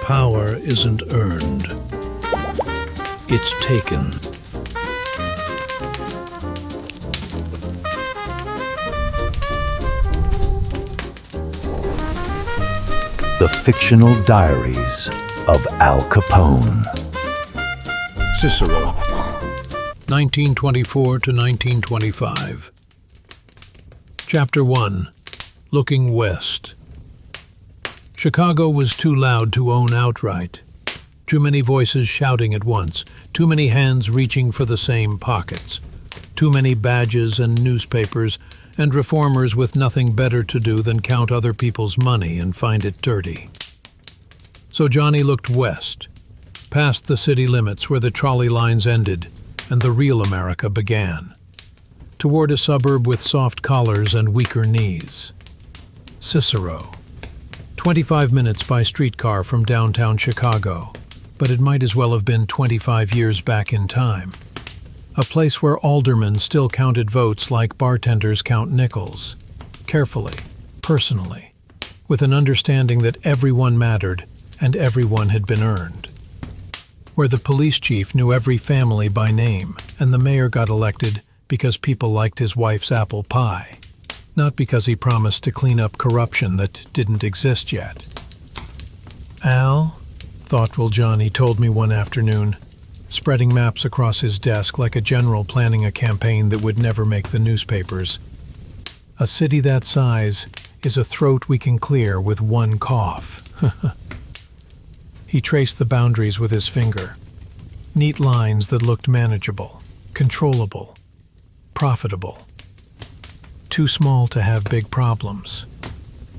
Power isn't earned. It's taken. The Fictional Diaries of Al Capone. Cicero, 1924 to 1925. Chapter 1. Looking West. Chicago was too loud to own outright. Too many voices shouting at once, too many hands reaching for the same pockets, too many badges and newspapers, and reformers with nothing better to do than count other people's money and find it dirty. So Johnny looked west, past the city limits where the trolley lines ended and the real America began, toward a suburb with soft collars and weaker knees. Cicero. 25 minutes by streetcar from downtown Chicago, but it might as well have been 25 years back in time. A place where aldermen still counted votes like bartenders count nickels, carefully, personally, with an understanding that everyone mattered and everyone had been earned. Where the police chief knew every family by name and the mayor got elected because people liked his wife's apple pie, not because he promised to clean up corruption that didn't exist yet. Al, thoughtful Johnny told me one afternoon, spreading maps across his desk like a general planning a campaign that would never make the newspapers. A city that size is a throat we can clear with one cough. He traced the boundaries with his finger. Neat lines that looked manageable, controllable, profitable. Too small to have big problems.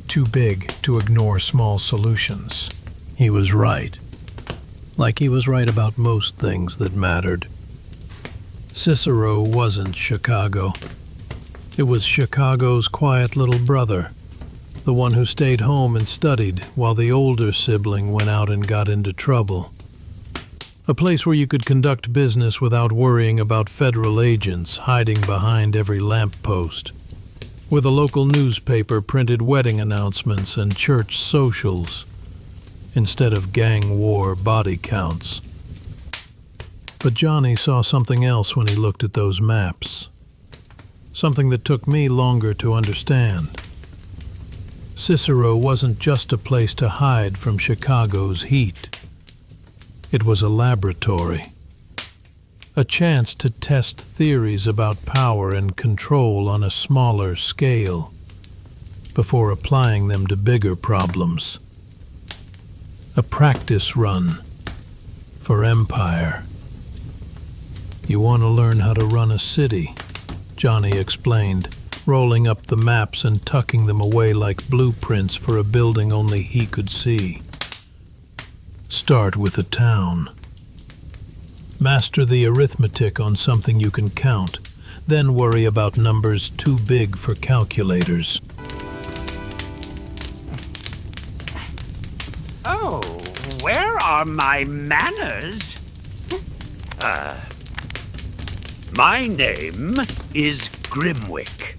Too big to ignore small solutions. He was right. Like he was right about most things that mattered. Cicero wasn't Chicago. It was Chicago's quiet little brother, the one who stayed home and studied while the older sibling went out and got into trouble. A place where you could conduct business without worrying about federal agents hiding behind every lamppost, where the local newspaper printed wedding announcements and church socials instead of gang war body counts. But Johnny saw something else when he looked at those maps. Something that took me longer to understand. Cicero wasn't just a place to hide from Chicago's heat. It was a laboratory. A chance to test theories about power and control on a smaller scale before applying them to bigger problems. A practice run for empire. You want to learn how to run a city, Johnny explained, rolling up the maps and tucking them away like blueprints for a building only he could see. Start with a town. Master the arithmetic on something you can count, then worry about numbers too big for calculators. Oh, where are my manners? My name is Grimwick.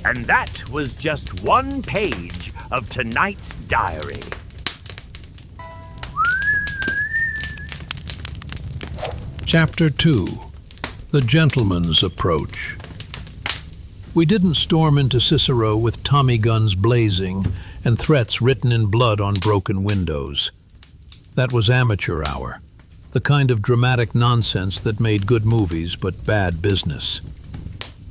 And that was just one page of tonight's diary. Chapter 2. The Gentleman's Approach. We didn't storm into Cicero with Tommy guns blazing and threats written in blood on broken windows. That was amateur hour, the kind of dramatic nonsense that made good movies but bad business.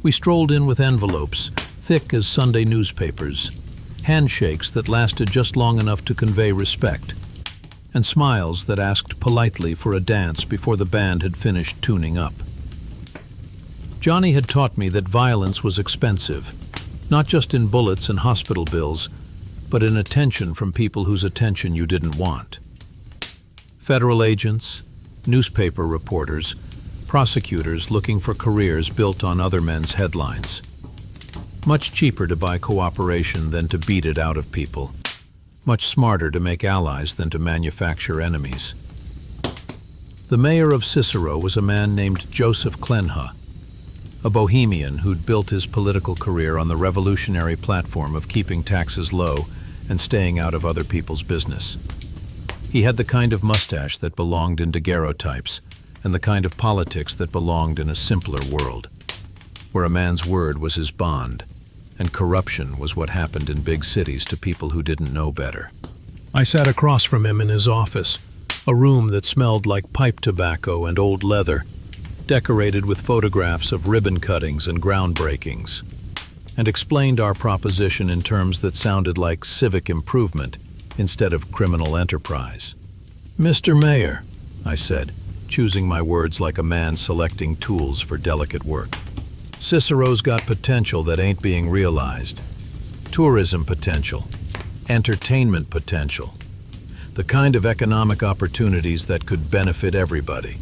We strolled in with envelopes, thick as Sunday newspapers, handshakes that lasted just long enough to convey respect, and smiles that asked politely for a dance before the band had finished tuning up. Johnny had taught me that violence was expensive, not just in bullets and hospital bills, but in attention from people whose attention you didn't want. Federal agents, newspaper reporters, prosecutors looking for careers built on other men's headlines. Much cheaper to buy cooperation than to beat it out of people. Much smarter to make allies than to manufacture enemies. The mayor of Cicero was a man named Joseph Clenha, a bohemian who'd built his political career on the revolutionary platform of keeping taxes low and staying out of other people's business. He had the kind of mustache that belonged in daguerreotypes, and the kind of politics that belonged in a simpler world, where a man's word was his bond, and corruption was what happened in big cities to people who didn't know better. I sat across from him in his office, a room that smelled like pipe tobacco and old leather, decorated with photographs of ribbon cuttings and groundbreakings, and explained our proposition in terms that sounded like civic improvement instead of criminal enterprise. "Mr. Mayor," I said, choosing my words like a man selecting tools for delicate work, "Cicero's got potential that ain't being realized. Tourism potential, entertainment potential, the kind of economic opportunities that could benefit everybody.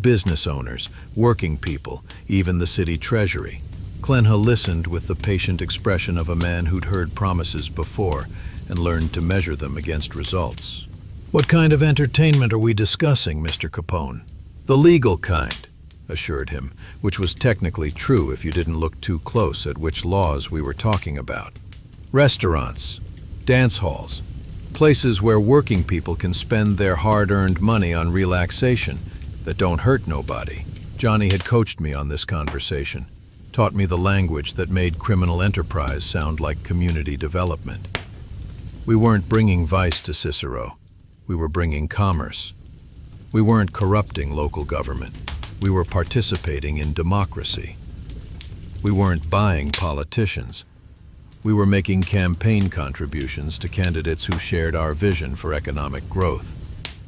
Business owners, working people, even the city treasury." Clenha listened with the patient expression of a man who'd heard promises before and learned to measure them against results. "What kind of entertainment are we discussing, Mr. Capone?" "The legal kind," assured him, which was technically true if you didn't look too close at which laws we were talking about. "Restaurants, dance halls, places where working people can spend their hard-earned money on relaxation that don't hurt nobody." Johnny had coached me on this conversation, taught me the language that made criminal enterprise sound like community development. We weren't bringing vice to Cicero. We were bringing commerce. We weren't corrupting local government. We were participating in democracy. We weren't buying politicians. We were making campaign contributions to candidates who shared our vision for economic growth.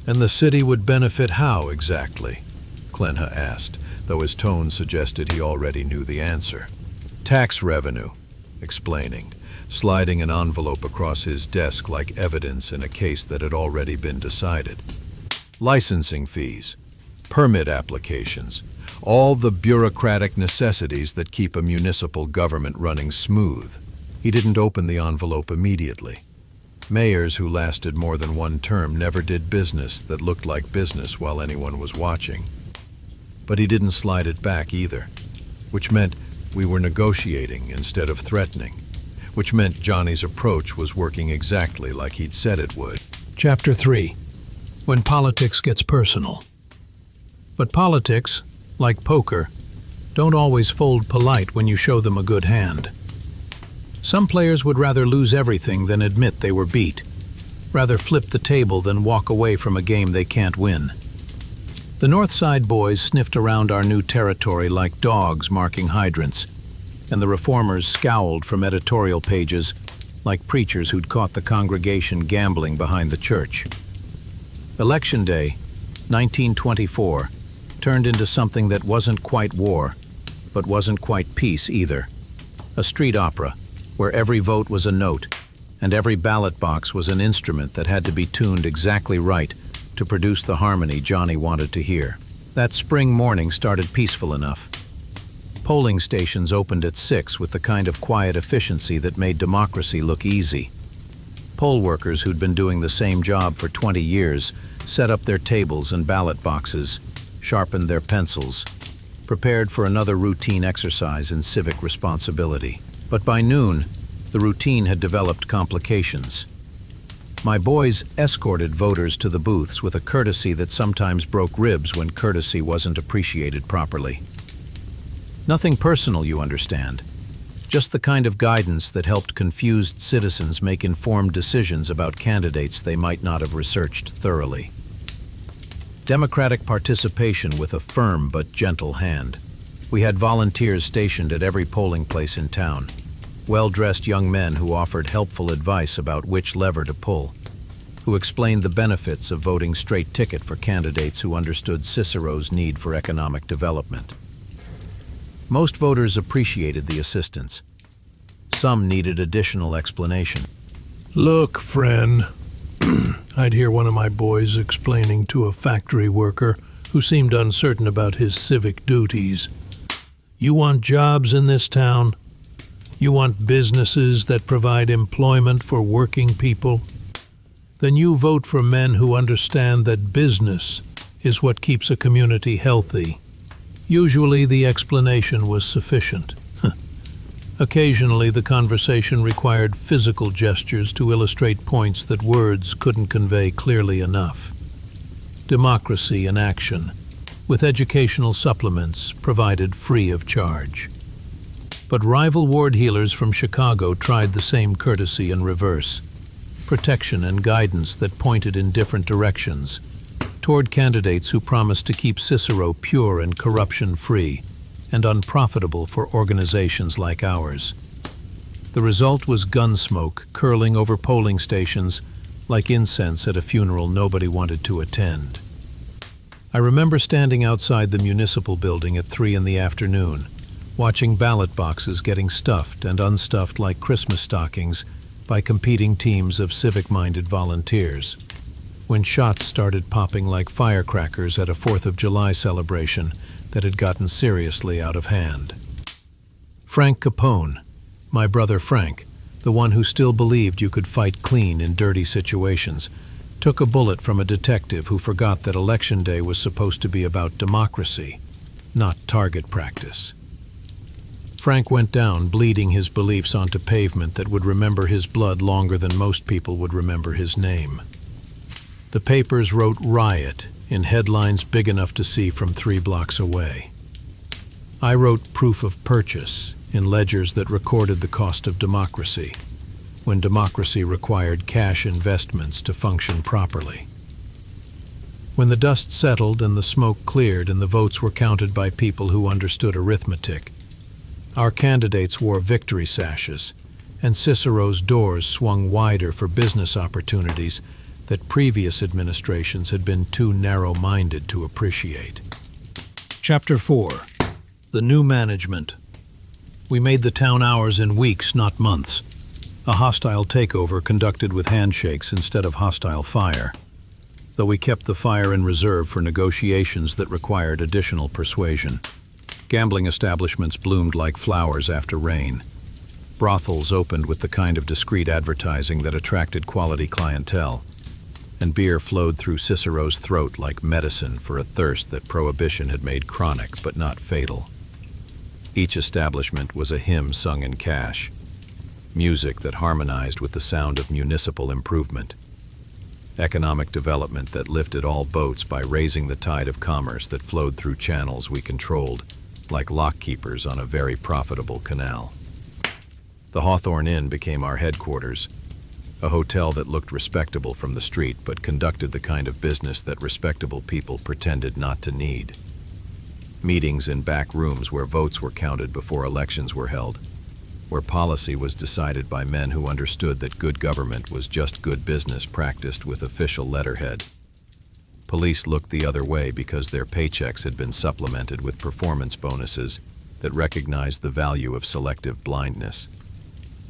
"And the city would benefit how exactly?" Clenha asked, though his tone suggested he already knew the answer. "Tax revenue," explaining, sliding an envelope across his desk like evidence in a case that had already been decided. "Licensing fees, permit applications, all the bureaucratic necessities that keep a municipal government running smooth." He didn't open the envelope immediately. Mayors who lasted more than one term never did business that looked like business while anyone was watching. But he didn't slide it back either, which meant we were negotiating instead of threatening, which meant Johnny's approach was working exactly like he'd said it would. Chapter 3. When politics gets personal. But politics, like poker, don't always fold polite when you show them a good hand. Some players would rather lose everything than admit they were beat, rather flip the table than walk away from a game they can't win. The North Side boys sniffed around our new territory like dogs marking hydrants, and the reformers scowled from editorial pages like preachers who'd caught the congregation gambling behind the church. Election Day, 1924, turned into something that wasn't quite war, but wasn't quite peace either. A street opera, where every vote was a note, and every ballot box was an instrument that had to be tuned exactly right to produce the harmony Johnny wanted to hear. That spring morning started peaceful enough. Polling stations opened at 6 with the kind of quiet efficiency that made democracy look easy. Poll workers who'd been doing the same job for 20 years set up their tables and ballot boxes, sharpened their pencils, prepared for another routine exercise in civic responsibility. But by noon, the routine had developed complications. My boys escorted voters to the booths with a courtesy that sometimes broke ribs when courtesy wasn't appreciated properly. Nothing personal, you understand. Just the kind of guidance that helped confused citizens make informed decisions about candidates they might not have researched thoroughly. Democratic participation with a firm but gentle hand. We had volunteers stationed at every polling place in town. Well-dressed young men who offered helpful advice about which lever to pull, who explained the benefits of voting straight ticket for candidates who understood Cicero's need for economic development. Most voters appreciated the assistance. Some needed additional explanation. "Look, friend," I'd hear one of my boys explaining to a factory worker who seemed uncertain about his civic duties. "You want jobs in this town? You want businesses that provide employment for working people? Then you vote for men who understand that business is what keeps a community healthy." Usually the explanation was sufficient. Occasionally, the conversation required physical gestures to illustrate points that words couldn't convey clearly enough. Democracy in action, with educational supplements provided free of charge. But rival ward healers from Chicago tried the same courtesy in reverse, protection and guidance that pointed in different directions, toward candidates who promised to keep Cicero pure and corruption-free and unprofitable for organizations like ours. The result was gunsmoke curling over polling stations like incense at a funeral nobody wanted to attend. I remember standing outside the municipal building at 3 in the afternoon, watching ballot boxes getting stuffed and unstuffed like Christmas stockings by competing teams of civic-minded volunteers, when shots started popping like firecrackers at a 4th of July celebration that had gotten seriously out of hand. Frank Capone, my brother Frank, the one who still believed you could fight clean in dirty situations, took a bullet from a detective who forgot that Election Day was supposed to be about democracy, not target practice. Frank went down, bleeding his beliefs onto pavement that would remember his blood longer than most people would remember his name. The papers wrote "riot" in headlines big enough to see from 3 blocks away. I wrote "proof of purchase" in ledgers that recorded the cost of democracy, when democracy required cash investments to function properly. When the dust settled and the smoke cleared and the votes were counted by people who understood arithmetic, our candidates wore victory sashes, and Cicero's doors swung wider for business opportunities that previous administrations had been too narrow-minded to appreciate. Chapter 4. The New Management. We made the town ours in weeks, not months. A hostile takeover conducted with handshakes instead of hostile fire, though we kept the fire in reserve for negotiations that required additional persuasion. Gambling establishments bloomed like flowers after rain. Brothels opened with the kind of discreet advertising that attracted quality clientele, and beer flowed through Cicero's throat like medicine for a thirst that Prohibition had made chronic but not fatal. Each establishment was a hymn sung in cash, music that harmonized with the sound of municipal improvement, economic development that lifted all boats by raising the tide of commerce that flowed through channels we controlled, like lockkeepers on a very profitable canal. The Hawthorne Inn became our headquarters, a hotel that looked respectable from the street but conducted the kind of business that respectable people pretended not to need. Meetings in back rooms where votes were counted before elections were held, where policy was decided by men who understood that good government was just good business practiced with official letterhead. Police looked the other way because their paychecks had been supplemented with performance bonuses that recognized the value of selective blindness,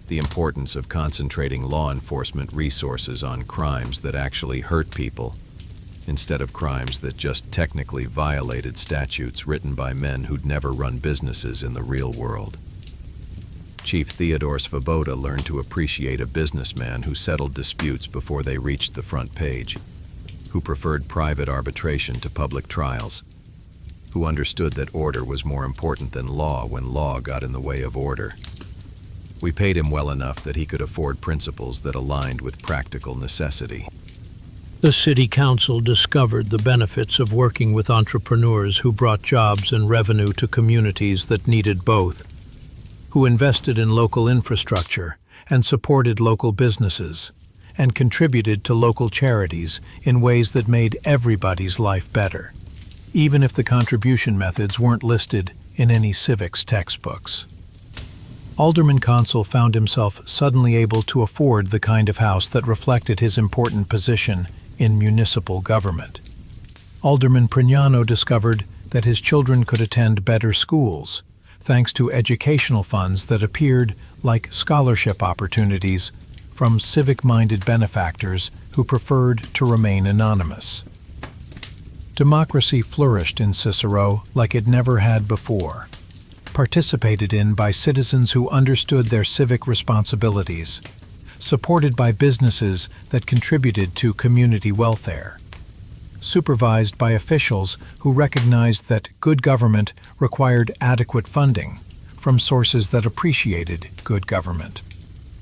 the importance of concentrating law enforcement resources on crimes that actually hurt people, instead of crimes that just technically violated statutes written by men who'd never run businesses in the real world. Chief Theodore Svoboda learned to appreciate a businessman who settled disputes before they reached the front page, who preferred private arbitration to public trials, who understood that order was more important than law when law got in the way of order. We paid him well enough that he could afford principles that aligned with practical necessity. The City Council discovered the benefits of working with entrepreneurs who brought jobs and revenue to communities that needed both, who invested in local infrastructure and supported local businesses, and contributed to local charities in ways that made everybody's life better, even if the contribution methods weren't listed in any civics textbooks. Alderman Consul found himself suddenly able to afford the kind of house that reflected his important position in municipal government. Alderman Prignano discovered that his children could attend better schools, thanks to educational funds that appeared like scholarship opportunities from civic-minded benefactors who preferred to remain anonymous. Democracy flourished in Cicero like it never had before, participated in by citizens who understood their civic responsibilities, supported by businesses that contributed to community welfare, supervised by officials who recognized that good government required adequate funding, from sources that appreciated good government.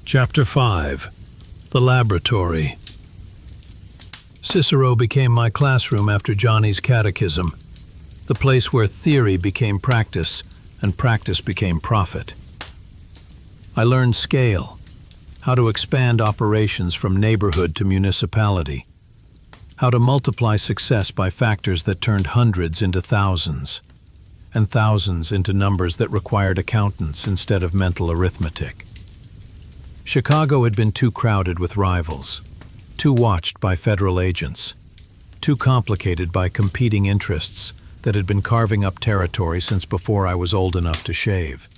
Chapter 5. The Laboratory. Cicero became my classroom after Johnny's catechism, the place where theory became practice and practice became profit. I learned scale, how to expand operations from neighborhood to municipality, how to multiply success by factors that turned hundreds into thousands, and thousands into numbers that required accountants instead of mental arithmetic. Chicago had been too crowded with rivals, too watched by federal agents, too complicated by competing interests that had been carving up territory since before I was old enough to shave.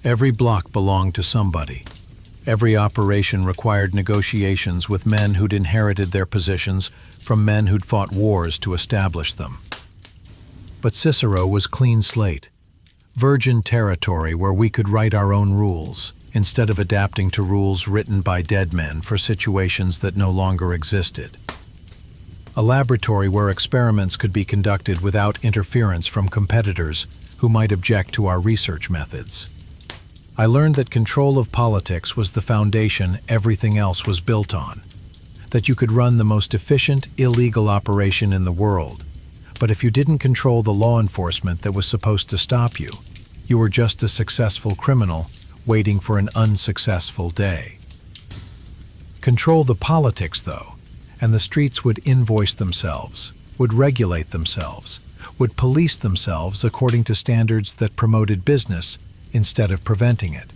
Every block belonged to somebody. Every operation required negotiations with men who'd inherited their positions from men who'd fought wars to establish them. But Cicero was clean slate, virgin territory where we could write our own rules instead of adapting to rules written by dead men for situations that no longer existed. A laboratory where experiments could be conducted without interference from competitors who might object to our research methods. I learned that control of politics was the foundation everything else was built on, that you could run the most efficient, illegal operation in the world, but if you didn't control the law enforcement that was supposed to stop you, you were just a successful criminal waiting for an unsuccessful day. Control the politics, though, and the streets would invoice themselves, would regulate themselves, would police themselves according to standards that promoted business instead of preventing it.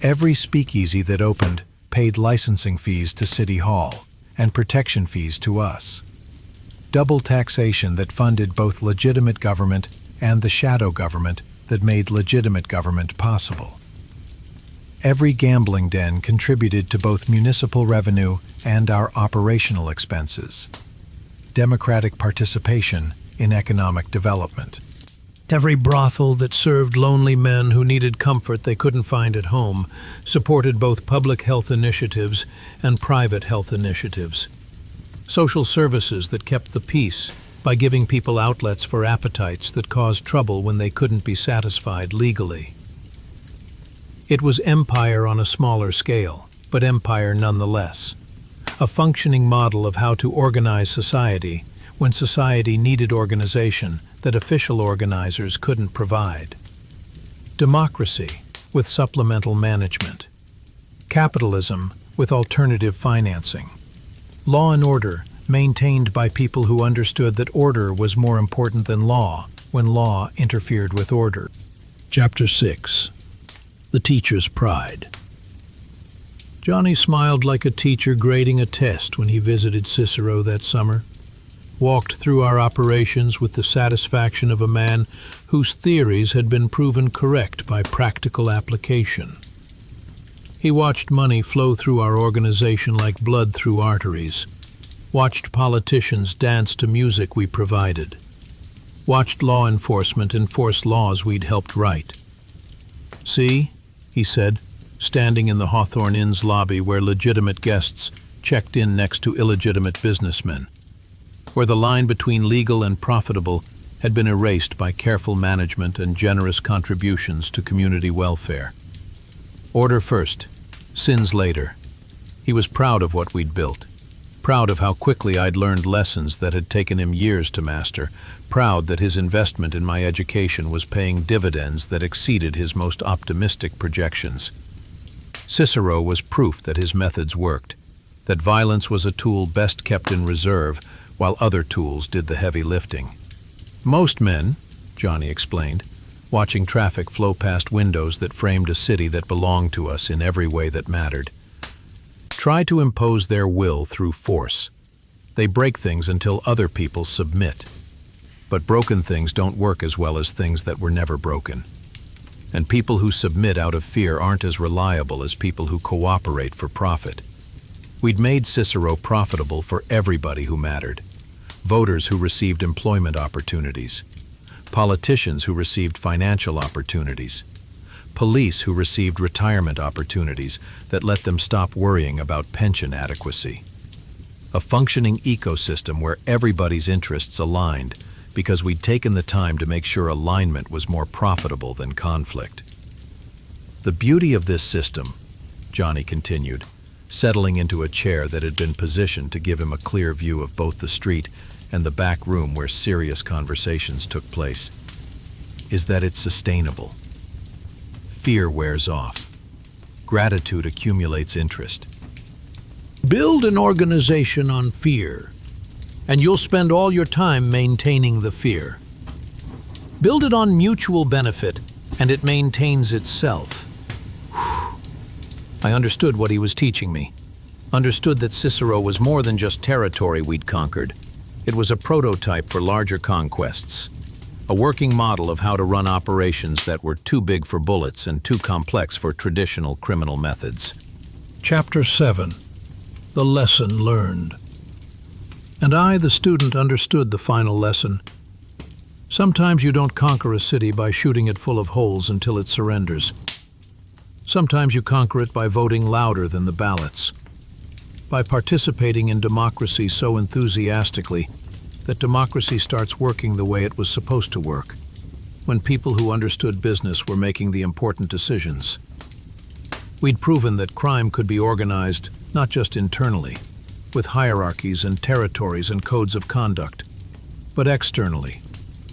Every speakeasy that opened paid licensing fees to City Hall and protection fees to us. Double taxation that funded both legitimate government and the shadow government that made legitimate government possible. Every gambling den contributed to both municipal revenue and our operational expenses. Democratic participation in economic development. Every brothel that served lonely men who needed comfort they couldn't find at home supported both public health initiatives and private health initiatives. Social services that kept the peace by giving people outlets for appetites that caused trouble when they couldn't be satisfied legally. It was empire on a smaller scale, but empire nonetheless. A functioning model of how to organize society when society needed organization that official organizers couldn't provide. Democracy with supplemental management. Capitalism with alternative financing. Law and order maintained by people who understood that order was more important than law when law interfered with order. Chapter 6. The Teacher's Pride. Johnny smiled like a teacher grading a test when he visited Cicero that summer. Walked through our operations with the satisfaction of a man whose theories had been proven correct by practical application. He watched money flow through our organization like blood through arteries, watched politicians dance to music we provided, watched law enforcement enforce laws we'd helped write. "See," he said, standing in the Hawthorne Inn's lobby where legitimate guests checked in next to illegitimate businessmen, where the line between legal and profitable had been erased by careful management and generous contributions to community welfare. Order first, sins later. He was proud of what we'd built, proud of how quickly I'd learned lessons that had taken him years to master, proud that his investment in my education was paying dividends that exceeded his most optimistic projections. Cicero was proof that his methods worked, that violence was a tool best kept in reserve while other tools did the heavy lifting. Most men, Johnny explained, watching traffic flow past windows that framed a city that belonged to us in every way that mattered, try to impose their will through force. They break things until other people submit. But broken things don't work as well as things that were never broken. And people who submit out of fear aren't as reliable as people who cooperate for profit. We'd made Cicero profitable for everybody who mattered. Voters who received employment opportunities. Politicians who received financial opportunities. Police who received retirement opportunities that let them stop worrying about pension adequacy. A functioning ecosystem where everybody's interests aligned, because we'd taken the time to make sure alignment was more profitable than conflict. The beauty of this system, Johnny continued, settling into a chair that had been positioned to give him a clear view of both the street and the back room where serious conversations took place, is that it's sustainable. Fear wears off. Gratitude accumulates interest. Build an organization on fear, and you'll spend all your time maintaining the fear. Build it on mutual benefit, and it maintains itself. I understood what he was teaching me. Understood that Cicero was more than just territory we'd conquered. It was a prototype for larger conquests. A working model of how to run operations that were too big for bullets and too complex for traditional criminal methods. Chapter 7. The Lesson Learned. And I, the student, understood the final lesson. Sometimes you don't conquer a city by shooting it full of holes until it surrenders. Sometimes you conquer it by voting louder than the ballots, by participating in democracy so enthusiastically that democracy starts working the way it was supposed to work, when people who understood business were making the important decisions. We'd proven that crime could be organized not just internally, with hierarchies and territories and codes of conduct, but externally,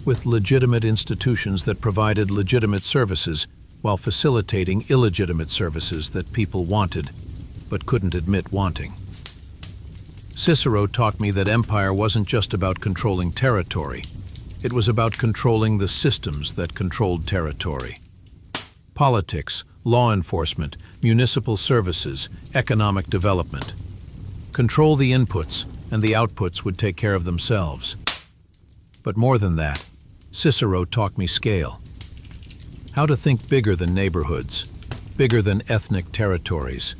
with legitimate institutions that provided legitimate services while facilitating illegitimate services that people wanted but couldn't admit wanting. Cicero taught me that empire wasn't just about controlling territory. It was about controlling the systems that controlled territory. Politics, law enforcement, municipal services, economic development. Control the inputs, and the outputs would take care of themselves. But more than that, Cicero taught me scale. How to think bigger than neighborhoods, bigger than ethnic territories,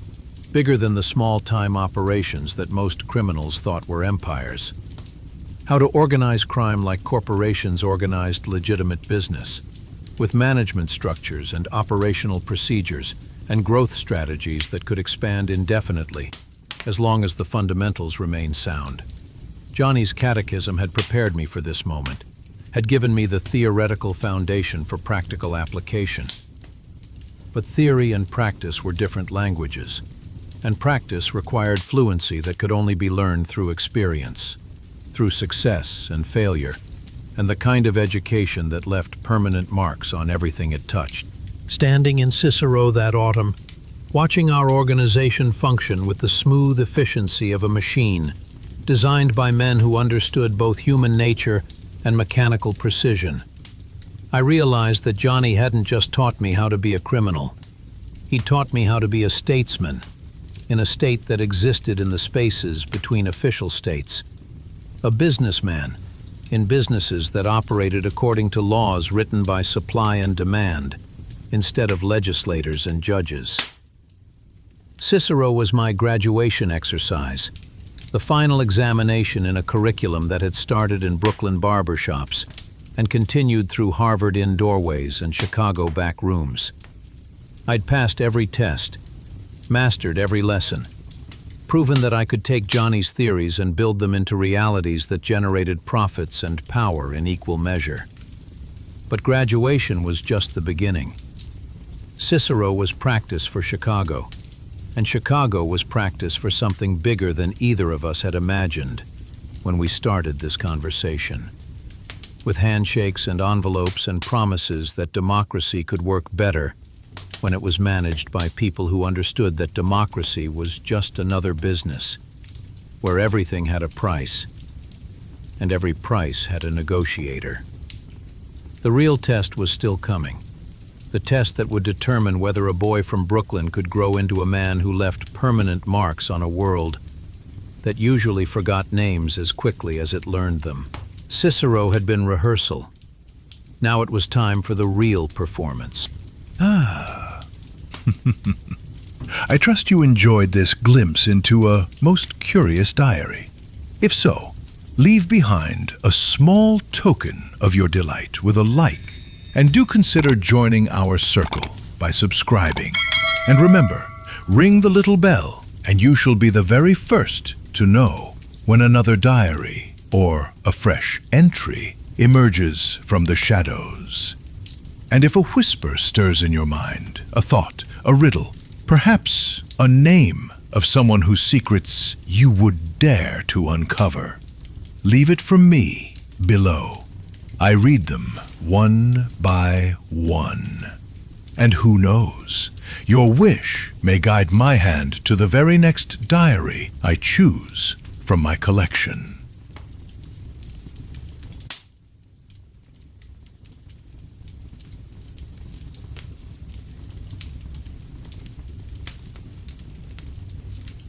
bigger than the small-time operations that most criminals thought were empires. How to organize crime like corporations organized legitimate business, with management structures and operational procedures and growth strategies that could expand indefinitely, as long as the fundamentals remained sound. Johnny's catechism had prepared me for this moment, had given me the theoretical foundation for practical application. But theory and practice were different languages, and practice required fluency that could only be learned through experience, through success and failure, and the kind of education that left permanent marks on everything it touched. Standing in Cicero that autumn, watching our organization function with the smooth efficiency of a machine, designed by men who understood both human nature and mechanical precision, I realized that Johnny hadn't just taught me how to be a criminal. He taught me how to be a statesman, in a state that existed in the spaces between official states. A businessman, in businesses that operated according to laws written by supply and demand, instead of legislators and judges. Cicero was my graduation exercise, the final examination in a curriculum that had started in Brooklyn barbershops and continued through Harvard inn doorways and Chicago back rooms. I'd passed every test, mastered every lesson, proven that I could take Johnny's theories and build them into realities that generated profits and power in equal measure. But graduation was just the beginning. Cicero was practice for Chicago, and Chicago was practice for something bigger than either of us had imagined when we started this conversation. With handshakes and envelopes and promises that democracy could work better when it was managed by people who understood that democracy was just another business, where everything had a price, and every price had a negotiator. The real test was still coming, the test that would determine whether a boy from Brooklyn could grow into a man who left permanent marks on a world that usually forgot names as quickly as it learned them. Cicero had been rehearsal. Now it was time for the real performance. I trust you enjoyed this glimpse into a most curious diary. If so, leave behind a small token of your delight with a like, and do consider joining our circle by subscribing. And remember, ring the little bell, and you shall be the very first to know when another diary or a fresh entry emerges from the shadows. And if a whisper stirs in your mind, a thought, a riddle, perhaps a name of someone whose secrets you would dare to uncover, leave it for me below. I read them one by one. And who knows, your wish may guide my hand to the very next diary I choose from my collection.